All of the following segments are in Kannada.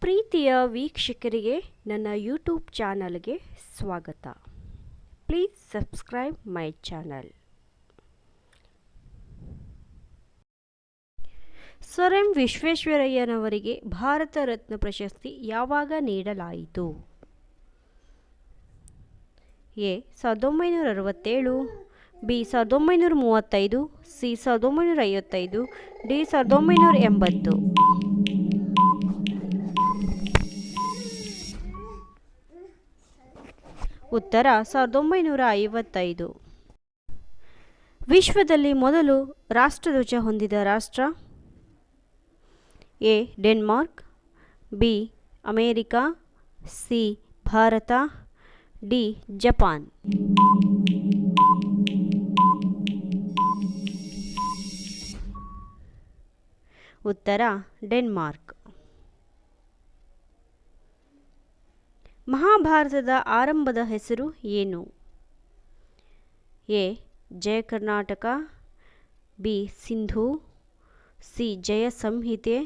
ಪ್ರೀತಿಯ ವೀಕ್ಷಕರಿಗೆ ನನ್ನ ಯೂಟ್ಯೂಬ್ ಚಾನಲ್ಗೆ ಸ್ವಾಗತ. Please subscribe my channel. Sir M ವಿಶ್ವೇಶ್ವರಯ್ಯನವರಿಗೆ ಭಾರತ ರತ್ನ ಪ್ರಶಸ್ತಿ ಯಾವಾಗ ನೀಡಲಾಯಿತು? A 1967, B 1935, C 1955, D 1980. ಉತ್ತರ 1955. ವಿಶ್ವದಲ್ಲಿ ಮೊದಲು ರಾಷ್ಟ್ರಧ್ವಜ ಹೊಂದಿದ ರಾಷ್ಟ್ರ? A Denmark, B America, C Bharat, D Japan. ಉತ್ತರ ಡೆನ್ಮಾರ್ಕ್. ಮಹಾಭಾರತದ ಆರಂಭದ ಹೆಸರು ಏನು? A Jaya Karnataka, B Sindhu, C Jaya Samhite,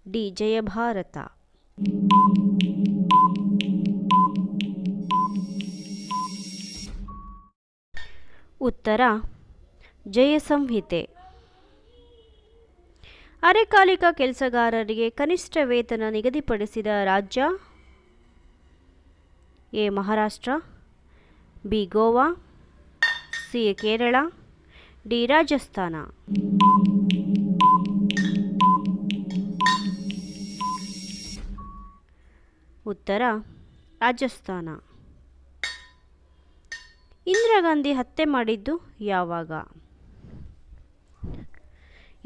D ಜಯ ಭಾರತ. ಉತ್ತರ ಜಯ ಸಂಹಿತೆ. ಅರೆಕಾಲಿಕ ಕೆಲಸಗಾರರಿಗೆ ಕನಿಷ್ಠ ವೇತನ ನಿಗದಿಪಡಿಸಿದ ರಾಜ್ಯ? A Maharashtra, B Goa, C Kerala, D Rajasthan. ಉತ್ತರ ರಾಜಸ್ಥಾನ. ಇಂದಿರಾ ಗಾಂಧಿ ಹತ್ಯೆ ಮಾಡಿದ್ದು ಯಾವಾಗ?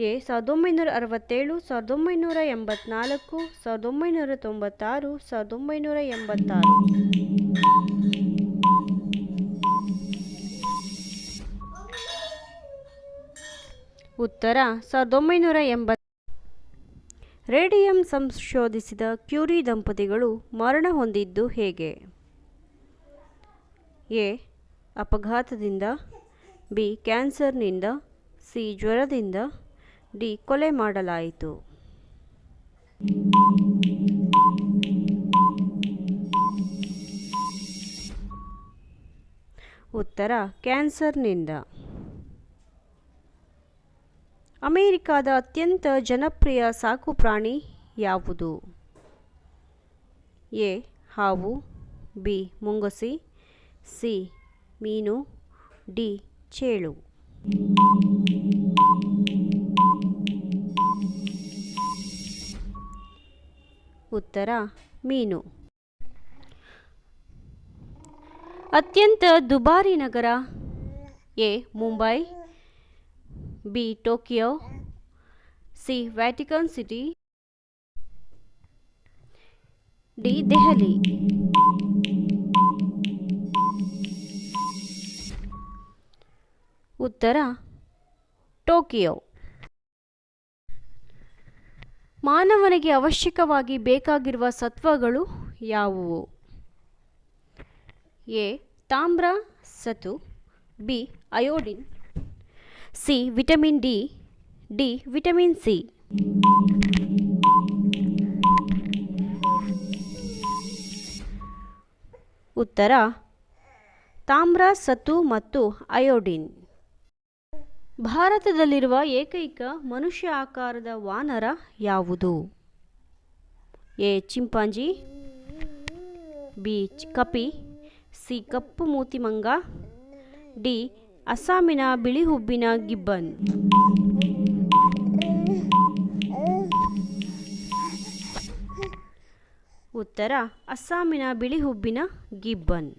ಎ 1967, 1984, 1996, 1986. ಉತ್ತರ 1980. ರೇಡಿಯಂ ಸಂಶೋಧಿಸಿದ ಕ್ಯೂರಿ ದಂಪತಿಗಳು ಮರಣ ಹೊಂದಿದ್ದು ಹೇಗೆ? ಎ ಅಪಘಾತದಿಂದ, ಬಿ ಕ್ಯಾನ್ಸರ್ನಿಂದ, ಸಿ ಜ್ವರದಿಂದ, ಡಿ ಕೊಲೆ ಮಾಡಲಾಯಿತು. ಉತ್ತರ ಕ್ಯಾನ್ಸರ್ನಿಂದ. ಅಮೆರಿಕದ ಅತ್ಯಂತ ಜನಪ್ರಿಯ ಸಾಕುಪ್ರಾಣಿ ಯಾವುದು? ಎ ಹಾವು, ಬಿ ಮುಂಗುಸಿ, ಸಿ ಮೀನು, ಡಿ ಚೇಳು. ಉತ್ತರ ಮೀನು. ಅತ್ಯಂತ ದುಬಾರಿ ನಗರ? A Mumbai, B Tokyo, C Vatican city, D Delhi. ಉತ್ತರ ಟೋಕಿಯೋ. ಮಾನವನಿಗೆ ಅವಶ್ಯಕವಾಗಿ ಬೇಕಾಗಿರುವ ಸತ್ವಗಳು ಯಾವುವು? ಎ ತಾಮ್ರ ಸತು, B iodine, C vitamin D, D vitamin C. ಉತ್ತರ ತಾಮ್ರ ಸತು ಮತ್ತು ಅಯೋಡಿನ್. ಭಾರತದಲ್ಲಿರುವ ಏಕೈಕ ಮನುಷ್ಯ ಆಕಾರದ ವಾನರ ಯಾವುದು? ಎ ಚಿಂಪಾಂಜಿ, ಬಿ ಕಪಿ, ಸಿ ಕಪ್ಪು ಮೂತಿ ಮಂಗ, ಡಿ ಅಸ್ಸಾಮಿನ ಬಿಳಿ ಹುಬ್ಬಿನ ಗಿಬ್ಬನ್. ಉತ್ತರ ಅಸ್ಸಾಮಿನ ಬಿಳಿ ಹುಬ್ಬಿನ ಗಿಬ್ಬನ್.